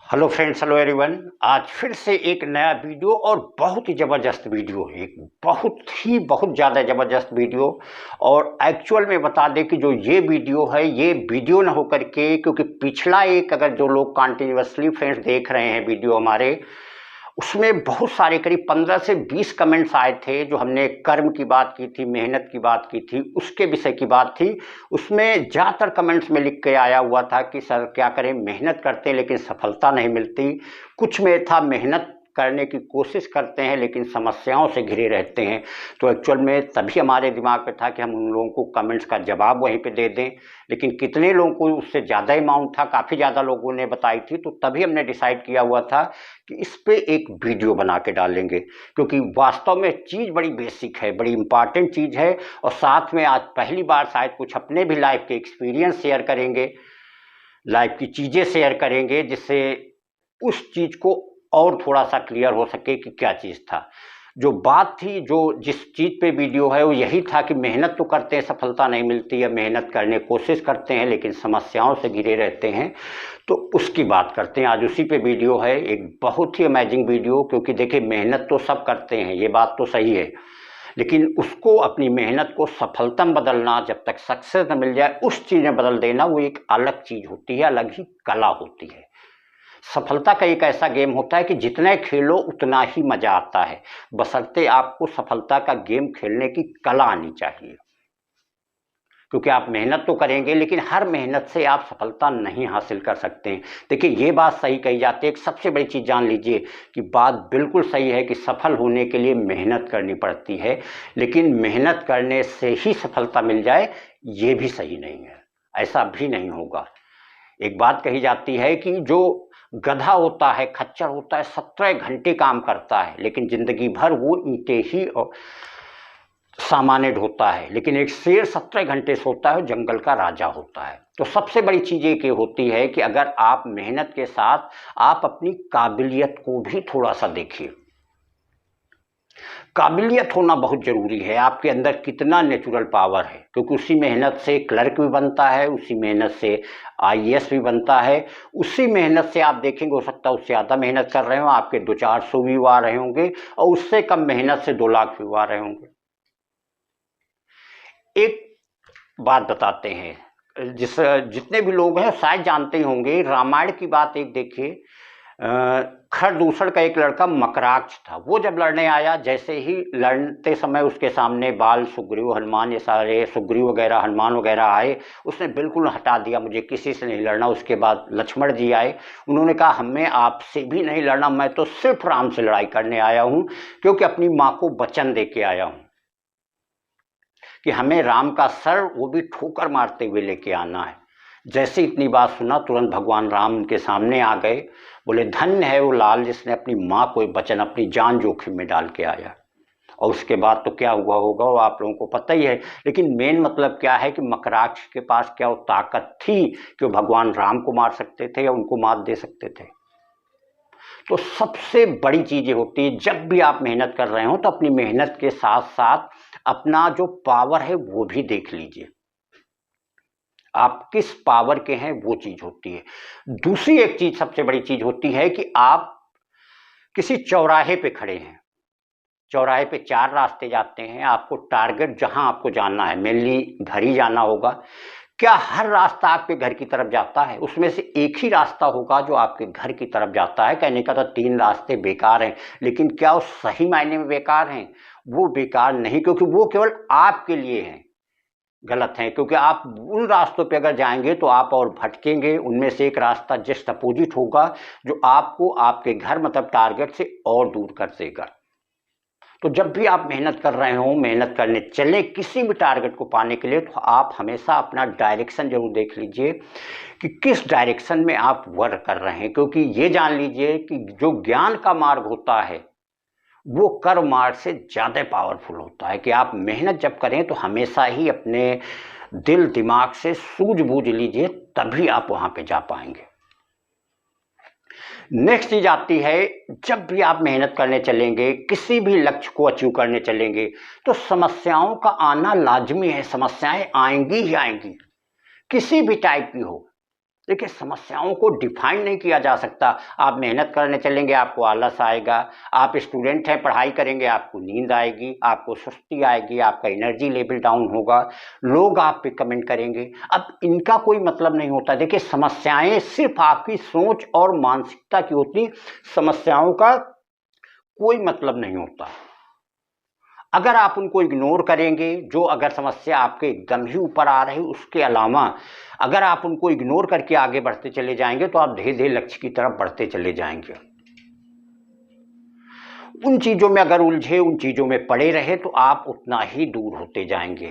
Hello friends, hello everyone. आज फिर से एक नया वीडियो और बहुत ही ज़बरदस्त वीडियो है। एक बहुत ज़्यादा ज़बरदस्त वीडियो। और एक्चुअल में बता दें कि जो ये वीडियो है ये वीडियो ना होकर के, क्योंकि पिछला एक अगर जो लोग कंटिन्यूअसली फ्रेंड्स देख रहे हैं वीडियो हमारे, उसमें बहुत सारे करीब 15 से 20 कमेंट्स आए थे। जो हमने कर्म की बात की थी, मेहनत की बात की थी, उसके विषय की बात थी। उसमें ज़्यादातर कमेंट्स में लिख के आया हुआ था कि सर क्या करें, मेहनत करते हैं लेकिन सफलता नहीं मिलती। कुछ में था मेहनत करने की कोशिश करते हैं लेकिन समस्याओं से घिरे रहते हैं। तो एक्चुअल में तभी हमारे दिमाग में था कि हम उन लोगों को कमेंट्स का जवाब वहीं पे दे दें। लेकिन कितने लोगों को उससे ज़्यादा अमाउंट था, काफ़ी ज़्यादा लोगों ने बताई थी, तो तभी हमने डिसाइड किया हुआ था कि इस पे एक वीडियो बना के डालेंगे। क्योंकि वास्तव में चीज़ बड़ी बेसिक है, बड़ी इंपॉर्टेंट चीज़ है। और साथ में आज पहली बार शायद कुछ अपने भी लाइफ के एक्सपीरियंस शेयर करेंगे, लाइफ की चीज़ें शेयर करेंगे, जिससे उस चीज़ को और थोड़ा सा क्लियर हो सके कि क्या चीज़ था। जो बात थी, जो जिस चीज़ पे वीडियो है वो यही था कि मेहनत तो करते हैं, सफलता नहीं मिलती, या मेहनत करने की कोशिश करते हैं लेकिन समस्याओं से घिरे रहते हैं। तो उसकी बात करते हैं आज, उसी पे वीडियो है। एक बहुत ही अमेजिंग वीडियो। क्योंकि देखिए, मेहनत तो सब करते हैं, ये बात तो सही है, लेकिन उसको, अपनी मेहनत को सफलता में बदलना, जब तक सक्सेस न मिल जाए उस चीज़ में बदल देना, वो एक अलग चीज़ होती है, अलग ही कला होती है। सफलता का एक ऐसा गेम होता है कि जितने खेलो उतना ही मजा आता है, बशर्ते आपको सफलता का गेम खेलने की कला आनी चाहिए। क्योंकि आप मेहनत तो करेंगे लेकिन हर मेहनत से आप सफलता नहीं हासिल कर सकते हैं। देखिए, ये बात सही कही जाती है। एक सबसे बड़ी चीज़ जान लीजिए कि बात बिल्कुल सही है कि सफल होने के लिए मेहनत करनी पड़ती है, लेकिन मेहनत करने से ही सफलता मिल जाए ये भी सही नहीं है, ऐसा भी नहीं होगा। एक बात कही जाती है कि जो गधा होता है, खच्चर होता है, 17 घंटे काम करता है लेकिन जिंदगी भर वो ईंटें ही और सामान्य ढोता है। लेकिन एक शेर 17 घंटे सोता है, जंगल का राजा होता है। तो सबसे बड़ी चीज़ ये होती है कि अगर आप मेहनत के साथ आप अपनी काबिलियत को भी थोड़ा सा देखिए। काबिलियत होना बहुत ज़रूरी है, आपके अंदर कितना नेचुरल पावर है। क्योंकि उसी मेहनत से क्लर्क भी बनता है, उसी मेहनत से आईएएस भी बनता है, उसी मेहनत से आप देखेंगे, हो सकता है उससे ज़्यादा मेहनत कर रहे हो, आपके 200-400 व्यू आ रहे होंगे, और उससे कम मेहनत से 2 लाख व्यू आ रहे होंगे। एक बात बताते हैं, जितने भी लोग हैं शायद जानते ही होंगे, रामायण की बात एक देखिए। खरदूषण का एक लड़का मकराक्ष था। वो जब लड़ने आया, जैसे ही लड़ते समय उसके सामने बाल, सुग्रीव, हनुमान, ये सारे सुग्रीव वगैरह, हनुमान वगैरह आए, उसने बिल्कुल हटा दिया, मुझे किसी से नहीं लड़ना। उसके बाद लक्ष्मण जी आए, उन्होंने कहा हमें आपसे भी नहीं लड़ना, मैं तो सिर्फ राम से लड़ाई करने आया हूँ, क्योंकि अपनी माँ को वचन दे के आया हूँ कि हमें राम का सर, वो भी ठोकर मारते हुए लेके आना है। जैसे इतनी बात सुना, तुरंत भगवान राम उनके सामने आ गए, बोले धन्य है वो लाल जिसने अपनी माँ को वचन, अपनी जान जोखिम में डाल के आया। और उसके बाद तो क्या हुआ होगा वो आप लोगों को पता ही है। लेकिन मेन मतलब क्या है कि मकराक्ष के पास क्या वो ताकत थी कि वो भगवान राम को मार सकते थे या उनको मार दे सकते थे। तो सबसे बड़ी चीज़ ये होती है, जब भी आप मेहनत कर रहे हो तो अपनी मेहनत के साथ साथ अपना जो पावर है वो भी देख लीजिए, आप किस पावर के हैं, वो चीज़ होती है। दूसरी एक चीज़, सबसे बड़ी चीज़ होती है कि आप किसी चौराहे पे खड़े हैं, चौराहे पे 4 रास्ते जाते हैं, आपको टारगेट जहां आपको जाना है, मेनली घर ही जाना होगा। क्या हर रास्ता आपके घर की तरफ जाता है? उसमें से एक ही रास्ता होगा जो आपके घर की तरफ जाता है। कहने का तो 3 रास्ते बेकार हैं, लेकिन क्या वो सही मायने में बेकार हैं? वो बेकार नहीं, क्योंकि वो केवल आपके लिए हैं, गलत हैं। क्योंकि आप उन रास्तों पे अगर जाएंगे तो आप और भटकेंगे। उनमें से एक रास्ता जस्ट अपोजिट होगा जो आपको आपके घर, मतलब टारगेट से और दूर कर देगा। तो जब भी आप मेहनत कर रहे हो, मेहनत करने चले किसी भी टारगेट को पाने के लिए, तो आप हमेशा अपना डायरेक्शन जरूर देख लीजिए कि किस डायरेक्शन में आप वर्क कर रहे हैं। क्योंकि ये जान लीजिए कि जो ज्ञान का मार्ग होता है वो कर्म मार्ग से ज़्यादा पावरफुल होता है। कि आप मेहनत जब करें तो हमेशा ही अपने दिल दिमाग से सूझबूझ लीजिए, तभी आप वहाँ पे जा पाएंगे। नेक्स्ट चीज आती है, जब भी आप मेहनत करने चलेंगे, किसी भी लक्ष्य को अचीव करने चलेंगे, तो समस्याओं का आना लाजमी है। समस्याएं आएंगी ही आएंगी, किसी भी टाइप की हो। देखिए, समस्याओं को डिफाइन नहीं किया जा सकता। आप मेहनत करने चलेंगे, आपको आलस आएगा। आप स्टूडेंट हैं, पढ़ाई करेंगे, आपको नींद आएगी, आपको सुस्ती आएगी, आपका एनर्जी लेवल डाउन होगा, लोग आप पे कमेंट करेंगे। अब इनका कोई मतलब नहीं होता। देखिए, समस्याएं सिर्फ आपकी सोच और मानसिकता की होती, समस्याओं का कोई मतलब नहीं होता। अगर आप उनको इग्नोर करेंगे, जो अगर समस्या आपके एकदम ही ऊपर आ रही, उसके अलावा अगर आप उनको इग्नोर करके आगे बढ़ते चले जाएंगे तो आप धीरे धीरे लक्ष्य की तरफ बढ़ते चले जाएंगे। उन चीज़ों में अगर उलझे, उन चीज़ों में पड़े रहे तो आप उतना ही दूर होते जाएंगे।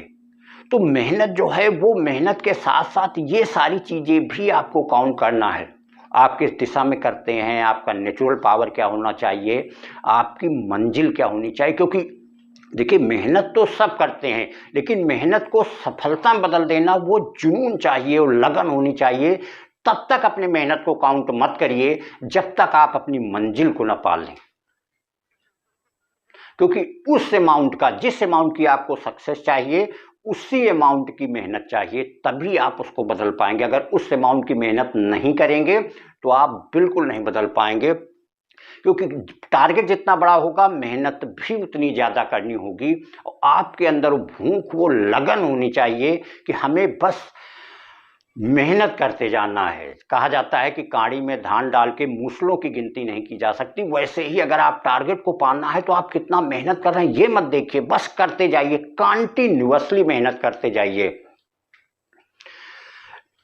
तो मेहनत जो है, वो मेहनत के साथ साथ ये सारी चीज़ें भी आपको काउंट करना है। आप किस दिशा में करते हैं, आपका नेचुरल पावर क्या होना चाहिए, आपकी मंजिल क्या होनी चाहिए। क्योंकि देखिए, मेहनत तो सब करते हैं, लेकिन मेहनत को सफलता में बदल देना, वो जुनून चाहिए और लगन होनी चाहिए। तब तक अपनी मेहनत को काउंट मत करिए जब तक आप अपनी मंजिल को न पा लें। क्योंकि उस अमाउंट का, जिस अमाउंट की आपको सक्सेस चाहिए, उसी अमाउंट की मेहनत चाहिए, तभी आप उसको बदल पाएंगे। अगर उस अमाउंट की मेहनत नहीं करेंगे तो आप बिल्कुल नहीं बदल पाएंगे। क्योंकि टारगेट जितना बड़ा होगा, मेहनत भी उतनी ज़्यादा करनी होगी। और आपके अंदर वो भूख, वो लगन होनी चाहिए कि हमें बस मेहनत करते जाना है। कहा जाता है कि कांडी में धान डाल के मूसलों की गिनती नहीं की जा सकती। वैसे ही अगर आप टारगेट को पाना है तो आप कितना मेहनत कर रहे हैं ये मत देखिए, बस करते जाइए, कंटिन्यूअसली मेहनत करते जाइए।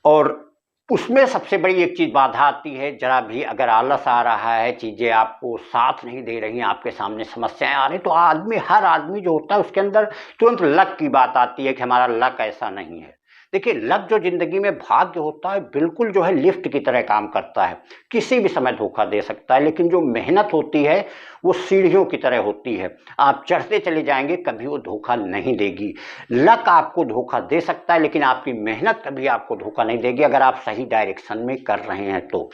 और उसमें सबसे बड़ी एक चीज़ बाधा आती है, जरा भी अगर आलस आ रहा है, चीज़ें आपको साथ नहीं दे रही, आपके सामने समस्याएं आ रही, तो हर आदमी जो होता है उसके अंदर तुरंत लक की बात आती है कि हमारा लक ऐसा नहीं है। देखिए, लक जो जिंदगी में भाग्य होता है, बिल्कुल जो है लिफ्ट की तरह काम करता है, किसी भी समय धोखा दे सकता है। लेकिन जो मेहनत होती है वो सीढ़ियों की तरह होती है, आप चढ़ते चले जाएंगे, कभी वो धोखा नहीं देगी। लक आपको धोखा दे सकता है, लेकिन आपकी मेहनत कभी आपको धोखा नहीं देगी, अगर आप सही डायरेक्शन में कर रहे हैं तो।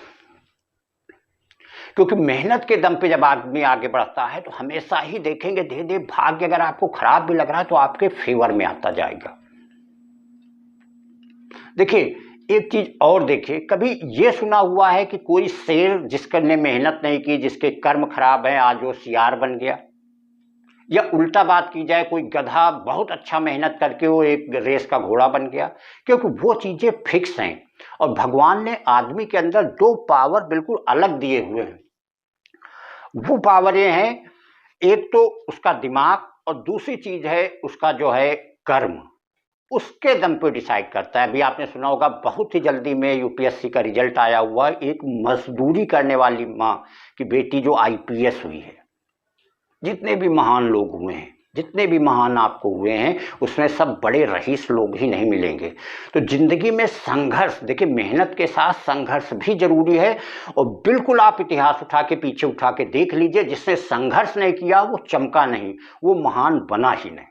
क्योंकि मेहनत के दम पे जब आदमी आगे बढ़ता है तो हमेशा ही देखेंगे धीरे धीरे भाग्य अगर आपको खराब भी लग रहा है तो आपके फेवर में आता जाएगा। देखिए, एक चीज और देखिए, कभी ये सुना हुआ है कि कोई शेर जिसने मेहनत नहीं की, जिसके कर्म खराब है, आज वो सियार बन गया? या उल्टा बात की जाए, कोई गधा बहुत अच्छा मेहनत करके वो एक रेस का घोड़ा बन गया? क्योंकि वो चीजें फिक्स हैं। और भगवान ने आदमी के अंदर दो पावर बिल्कुल अलग दिए हुए हैं। वो पावर ये हैं, एक तो उसका दिमाग और दूसरी चीज है उसका जो है कर्म। उसके दम पे डिसाइड करता है। अभी आपने सुना होगा, बहुत ही जल्दी में यूपीएससी का रिजल्ट आया हुआ, एक मजदूरी करने वाली माँ की बेटी जो आईपीएस हुई है। जितने भी महान लोग हुए हैं, जितने भी महान आपको हुए हैं, उसमें सब बड़े रईस लोग ही नहीं मिलेंगे। तो जिंदगी में संघर्ष, देखिए, मेहनत के साथ संघर्ष भी जरूरी है। और बिल्कुल आप इतिहास उठा के पीछे उठा के देख लीजिए, जिसने संघर्ष नहीं किया वो चमका नहीं, वो महान बना ही नहीं।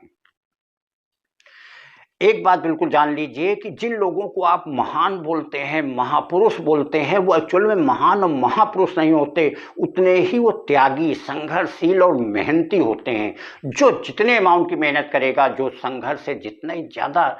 एक बात बिल्कुल जान लीजिए कि जिन लोगों को आप महान बोलते हैं, महापुरुष बोलते हैं, वो एक्चुअल में महान और महापुरुष नहीं होते, उतने ही वो त्यागी, संघर्षशील और मेहनती होते हैं। जो जितने अमाउंट की मेहनत करेगा, जो संघर्ष से जितना ही ज़्यादा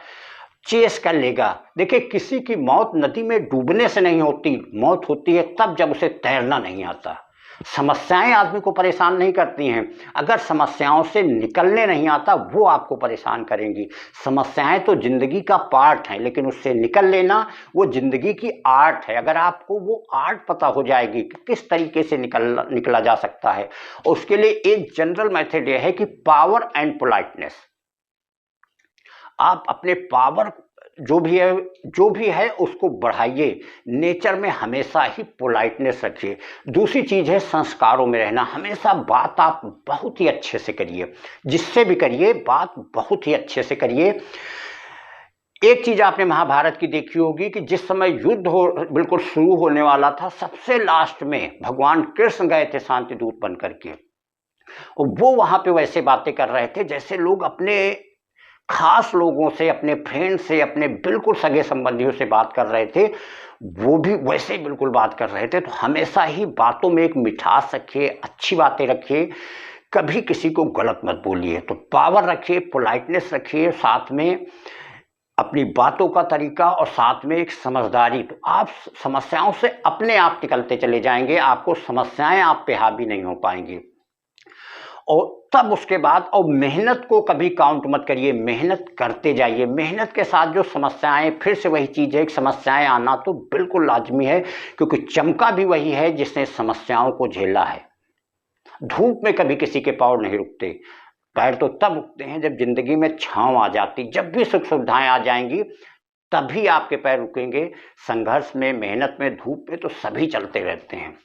चेस कर लेगा। देखिए, किसी की मौत नदी में डूबने से नहीं होती, मौत होती है तब जब उसे तैरना नहीं आता। समस्याएं आदमी को परेशान नहीं करती हैं, अगर समस्याओं से निकलने नहीं आता वो आपको परेशान करेंगी। समस्याएं तो जिंदगी का पार्ट है, लेकिन उससे निकल लेना वो जिंदगी की आर्ट है। अगर आपको वो आर्ट पता हो जाएगी कि किस तरीके से निकला जा सकता है, उसके लिए एक जनरल मेथड ये है कि पावर एंड पोलाइटनेस। आप अपने पावर जो भी है उसको बढ़ाइए। नेचर में हमेशा ही पोलाइटनेस रखिए। दूसरी चीज़ है संस्कारों में रहना। हमेशा बात आप बहुत ही अच्छे से करिए, जिससे भी करिए बात बहुत ही अच्छे से करिए। एक चीज़ आपने महाभारत की देखी होगी कि जिस समय युद्ध बिल्कुल शुरू होने वाला था, सबसे लास्ट में भगवान कृष्ण गए थे शांति दूत बन करके, और वो वहाँ पे वैसे बातें कर रहे थे जैसे लोग अपने खास लोगों से, अपने फ्रेंड से, अपने बिल्कुल सगे संबंधियों से बात कर रहे थे, वो भी वैसे ही बिल्कुल बात कर रहे थे। तो हमेशा ही बातों में एक मिठास रखिए, अच्छी बातें रखिए, कभी किसी को गलत मत बोलिए। तो पावर रखिए, पोलाइटनेस रखिए, साथ में अपनी बातों का तरीका और साथ में एक समझदारी, तो आप समस्याओं से अपने आप निकलते चले जाएंगे, आपको समस्याएं आप पे हावी नहीं हो पाएंगी। और तब उसके बाद, और मेहनत को कभी काउंट मत करिए, मेहनत करते जाइए। मेहनत के साथ जो समस्याएं, फिर से वही चीज़ है कि समस्याएं आना तो बिल्कुल लाजमी है, क्योंकि चमका भी वही है जिसने समस्याओं को झेला है। धूप में कभी किसी के पाँव नहीं रुकते, पैर तो तब उठते हैं जब जिंदगी में छांव आ जाती, जब भी सुख सुविधाएं आ जाएंगी तभी आपके पैर रुकेंगे। संघर्ष में, मेहनत में, धूप में तो सभी चलते रहते हैं।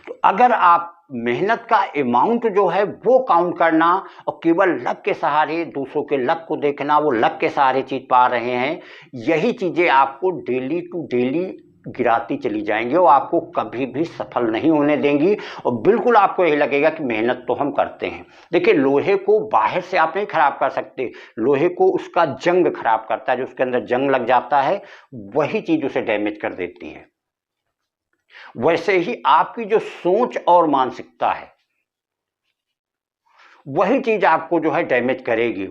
तो अगर आप मेहनत का अमाउंट जो है वो काउंट करना और केवल लक के सहारे, दूसरों के लक को देखना, वो लक के सहारे चीज पा रहे हैं, यही चीजें आपको डेली टू डेली गिराती चली जाएंगी और आपको कभी भी सफल नहीं होने देंगी। और बिल्कुल आपको यही लगेगा कि मेहनत तो हम करते हैं। देखिए, लोहे को बाहर से आप नहीं खराब कर सकते, लोहे को उसका जंग खराब करता है, जो उसके अंदर जंग लग जाता है वही चीज उसे डैमेज कर देती है। वैसे ही आपकी जो सोच और मानसिकता है वही चीज आपको जो है डैमेज करेगी।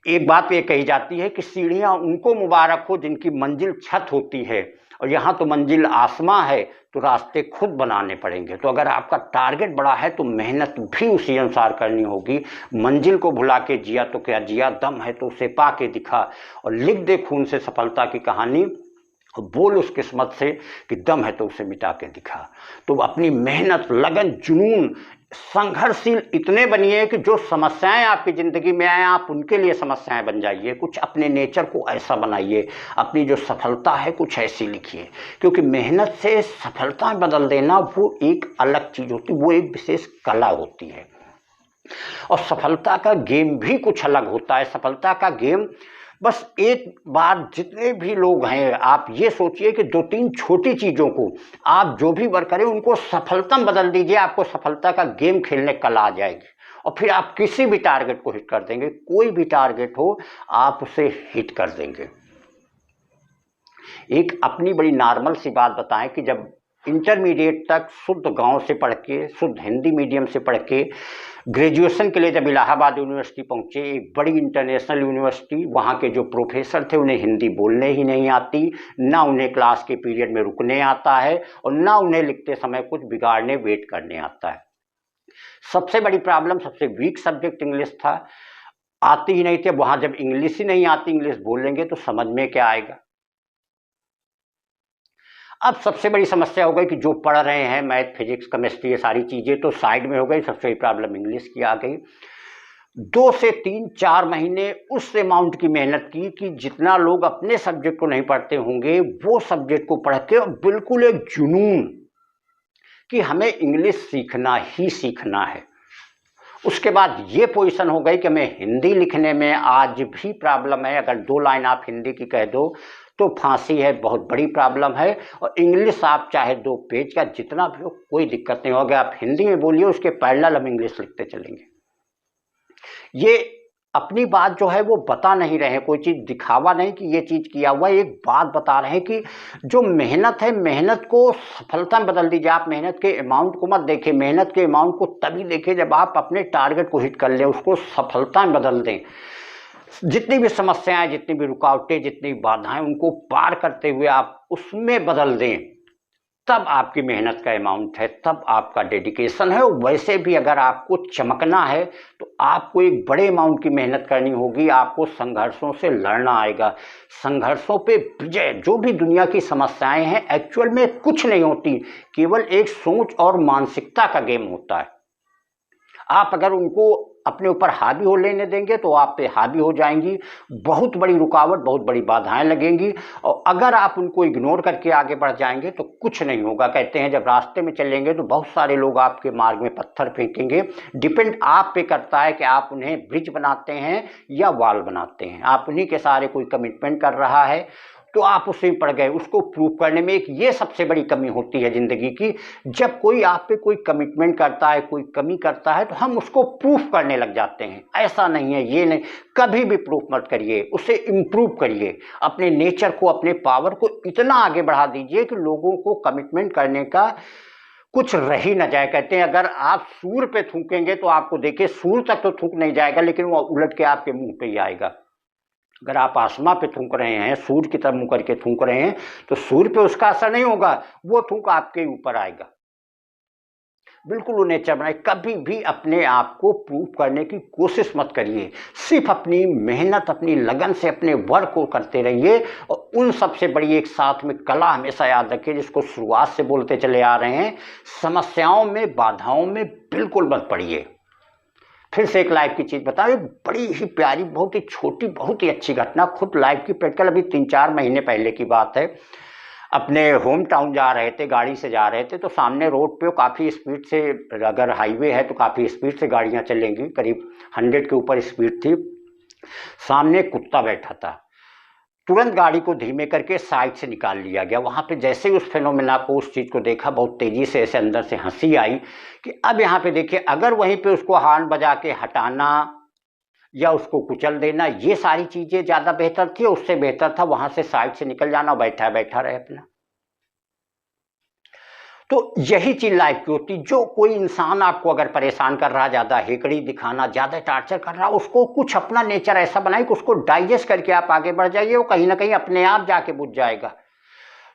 एक बात ये कही जाती है कि सीढ़ियां उनको मुबारक हो जिनकी मंजिल छत होती है, और यहाँ तो मंजिल आसमां है, तो रास्ते खुद बनाने पड़ेंगे। तो अगर आपका टारगेट बड़ा है तो मेहनत भी उसी अनुसार करनी होगी। मंजिल को भुला के जिया तो क्या जिया, दम है तो उसे पा के दिखा, और लिख दे खून से सफलता की कहानी, और बोल उस किस्मत से कि दम है तो उसे मिटा के दिखा। तो अपनी मेहनत, लगन, जुनून, संघर्षशील इतने बनिए कि जो समस्याएं आपकी ज़िंदगी में आए आप उनके लिए समस्याएं बन जाइए। कुछ अपने नेचर को ऐसा बनाइए, अपनी जो सफलता है कुछ ऐसी लिखिए, क्योंकि मेहनत से सफलता बदल देना वो एक अलग चीज़ होती है, वो एक विशेष कला होती है। और सफलता का गेम भी कुछ अलग होता है। सफलता का गेम बस एक बार, जितने भी लोग हैं आप ये सोचिए कि 2-3 छोटी चीज़ों को आप जो भी वर्क करें उनको सफलता में बदल दीजिए, आपको सफलता का गेम खेलने कला आ जाएगी, और फिर आप किसी भी टारगेट को हिट कर देंगे। कोई भी टारगेट हो आप उसे हिट कर देंगे। एक अपनी बड़ी नॉर्मल सी बात बताएं कि जब इंटरमीडिएट तक शुद्ध गांव से पढ़ के, शुद्ध हिंदी मीडियम से पढ़ के ग्रेजुएशन के लिए जब इलाहाबाद यूनिवर्सिटी पहुंचे, एक बड़ी इंटरनेशनल यूनिवर्सिटी, वहाँ के जो प्रोफेसर थे उन्हें हिंदी बोलने ही नहीं आती, ना उन्हें क्लास के पीरियड में रुकने आता है, और ना उन्हें लिखते समय कुछ बिगाड़ने, वेट करने आता है। सबसे बड़ी प्रॉब्लम, सबसे वीक सब्जेक्ट इंग्लिश था, आती ही नहीं थी। वहाँ जब इंग्लिश ही नहीं आती, इंग्लिश बोलेंगे तो समझ में क्या आएगा। अब सबसे बड़ी समस्या हो गई कि जो पढ़ रहे हैं मैथ, फिजिक्स, केमिस्ट्री, ये सारी चीज़ें तो साइड में हो गई, सबसे बड़ी प्रॉब्लम इंग्लिश की आ गई। 2 से 3-4 महीने उस अमाउंट की मेहनत की कि जितना लोग अपने सब्जेक्ट को नहीं पढ़ते होंगे वो सब्जेक्ट को पढ़ के बिल्कुल एक जुनून कि हमें इंग्लिश सीखना ही सीखना है। उसके बाद ये पोजीशन हो गई कि हमें हिंदी लिखने में आज भी प्रॉब्लम है। अगर 2 लाइन आप हिंदी की कह दो तो फांसी है, बहुत बड़ी प्रॉब्लम है। और इंग्लिश आप चाहे 2 पेज का जितना भी हो, कोई दिक्कत नहीं होगी, आप हिंदी में बोलिए, उसके पैरेलल हम इंग्लिश लिखते चलेंगे। ये अपनी बात जो है वो बता नहीं रहे हैं, कोई चीज़ दिखावा नहीं कि ये चीज़ किया हुआ है, एक बात बता रहे हैं कि जो मेहनत है, मेहनत को सफलता में बदल दीजिए। आप मेहनत के अमाउंट को मत देखिए, मेहनत के अमाउंट को तभी देखिए जब आप अपने टारगेट को हिट कर लें, उसको सफलता में बदल दें। जितनी भी समस्याएं, जितनी भी रुकावटें, जितनी बाधाएं, उनको पार करते हुए आप उसमें बदल दें, तब आपकी मेहनत का अमाउंट है, तब आपका डेडिकेशन है। और वैसे भी अगर आपको चमकना है तो आपको एक बड़े अमाउंट की मेहनत करनी होगी, आपको संघर्षों से लड़ना आएगा। संघर्षों पे विजय, जो भी दुनिया की समस्याएं हैं एक्चुअल में कुछ नहीं होती, केवल एक सोच और मानसिकता का गेम होता है। आप अगर उनको अपने ऊपर हावी हो लेने देंगे तो आप पे हावी हो जाएंगी, बहुत बड़ी रुकावट, बहुत बड़ी बाधाएं लगेंगी। और अगर आप उनको इग्नोर करके आगे बढ़ जाएंगे तो कुछ नहीं होगा। कहते हैं जब रास्ते में चलेंगे तो बहुत सारे लोग आपके मार्ग में पत्थर फेंकेंगे। डिपेंड आप पे करता है कि आप उन्हें ब्रिज बनाते हैं या वॉल बनाते हैं। आप उन्हीं के सारे कोई कमिटमेंट कर रहा है तो आप उससे पड़ गए। उसको प्रूव करने में एक ये सबसे बड़ी कमी होती है ज़िंदगी की, जब कोई आप पे कोई कमिटमेंट करता है, कोई कमी करता है तो हम उसको प्रूफ करने लग जाते हैं। ऐसा नहीं है, ये नहीं, कभी भी प्रूफ मत करिए, उसे इम्प्रूव करिए। अपने नेचर को, अपने पावर को इतना आगे बढ़ा दीजिए कि लोगों को कमिटमेंट करने का कुछ रह ही न जाए। कहते हैं अगर आप सूर पे थूकेंगे तो आपको देखिए सूर तक तो थूक नहीं जाएगा, लेकिन वो उलट के आपके मुंह पे ही आएगा। अगर आप आसमां पे थूक रहे हैं, सूर्य की तरफ मुंह करके थूक रहे हैं, तो सूर्य पे उसका असर नहीं होगा, वो थूक आपके ऊपर आएगा। बिल्कुल वो नेचर बनाए। कभी भी अपने आप को प्रूव करने की कोशिश मत करिए, सिर्फ अपनी मेहनत, अपनी लगन से अपने वर्क को करते रहिए। और उन सबसे बड़ी एक साथ में कला हमेशा याद रखिए, जिसको शुरुआत से बोलते चले आ रहे हैं, समस्याओं में, बाधाओं में बिल्कुल मत पड़िए। फिर से एक लाइफ की चीज़ बताओ, एक बड़ी ही प्यारी, बहुत ही छोटी, बहुत ही अच्छी घटना, खुद लाइफ की प्रैक्टिकल, अभी 3-4 महीने पहले की बात है। अपने होम टाउन जा रहे थे, गाड़ी से जा रहे थे, तो सामने रोड पे काफ़ी स्पीड से, अगर हाईवे है तो काफ़ी स्पीड से गाड़ियाँ चलेंगी, करीब 100 के ऊपर स्पीड थी। सामने कुत्ता बैठा था, तुरंत गाड़ी को धीमे करके साइड से निकाल लिया गया। वहाँ पे जैसे ही उस फिनोमेना को, उस चीज़ को देखा, बहुत तेज़ी से ऐसे अंदर से हंसी आई कि अब यहाँ पे देखिए, अगर वहीं पे उसको हॉर्न बजा के हटाना या उसको कुचल देना, ये सारी चीज़ें ज़्यादा बेहतर थी। उससे बेहतर था वहाँ से साइड से निकल जाना, बैठा बैठा रहे अपना। तो यही चीज़ लाइफ की होती। जो कोई इंसान आपको अगर परेशान कर रहा, ज़्यादा हेकड़ी दिखाना, ज़्यादा टार्चर कर रहा, उसको कुछ अपना नेचर ऐसा बनाए कि उसको डाइजेस्ट करके आप आगे बढ़ जाइए, वो कहीं ना कहीं अपने आप जाके बुझ जाएगा।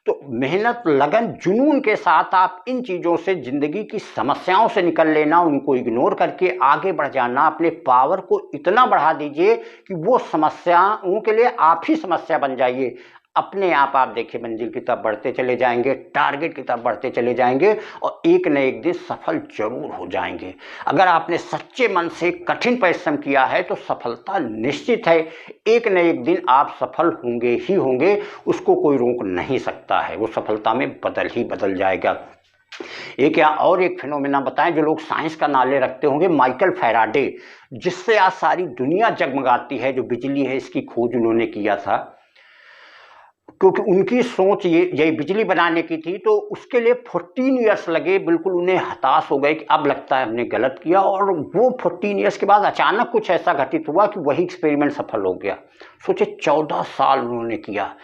तो मेहनत, लगन, जुनून के साथ आप इन चीज़ों से, ज़िंदगी की समस्याओं से निकल लेना, उनको इग्नोर करके आगे बढ़ जाना। अपने पावर को इतना बढ़ा दीजिए कि वो समस्याओं के लिए आप ही समस्या बन जाइए। अपने आप देखिए मंजिल की तरफ बढ़ते चले जाएंगे, टारगेट की तरफ बढ़ते चले जाएंगे, और एक न एक दिन सफल जरूर हो जाएंगे। अगर आपने सच्चे मन से कठिन परिश्रम किया है तो सफलता निश्चित है। एक न एक दिन आप सफल होंगे ही होंगे, उसको कोई रोक नहीं सकता है। वो सफलता में बदल ही बदल जाएगा। एक या और एक फिनोमेना बताएं जो लोग साइंस का नाले रखते होंगे, माइकल फैराडे, जिससे आज सारी दुनिया जगमगाती है, जो बिजली है इसकी खोज उन्होंने किया था। क्योंकि उनकी सोच यही बिजली बनाने की थी, तो उसके लिए 14 ईयर्स लगे। बिल्कुल उन्हें हताश हो गए कि अब लगता है हमने गलत किया। और वो 14 ईयर्स के बाद अचानक कुछ ऐसा घटित हुआ कि वही एक्सपेरिमेंट सफल हो गया। सोचे 14 साल उन्होंने किया।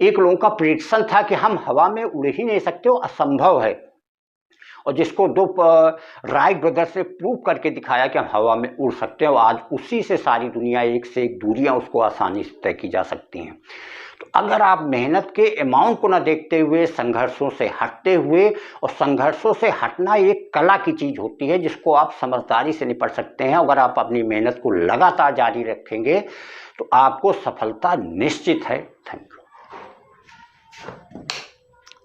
एक लोगों का प्रेडिक्शन था कि हम हवा में उड़ ही नहीं सकते, वो असंभव है। और जिसको दो राइट ब्रदर्स ने प्रूव करके दिखाया कि हम हवा में उड़ सकते हैं, और आज उसी से सारी दुनिया, एक से एक दूरियां उसको आसानी से तय की जा सकती हैं। तो अगर आप मेहनत के अमाउंट को ना देखते हुए, संघर्षों से हटते हुए, और संघर्षों से हटना एक कला की चीज़ होती है जिसको आप समझदारी से निपट सकते हैं। अगर आप अपनी मेहनत को लगातार जारी रखेंगे तो आपको सफलता निश्चित है। Thank you.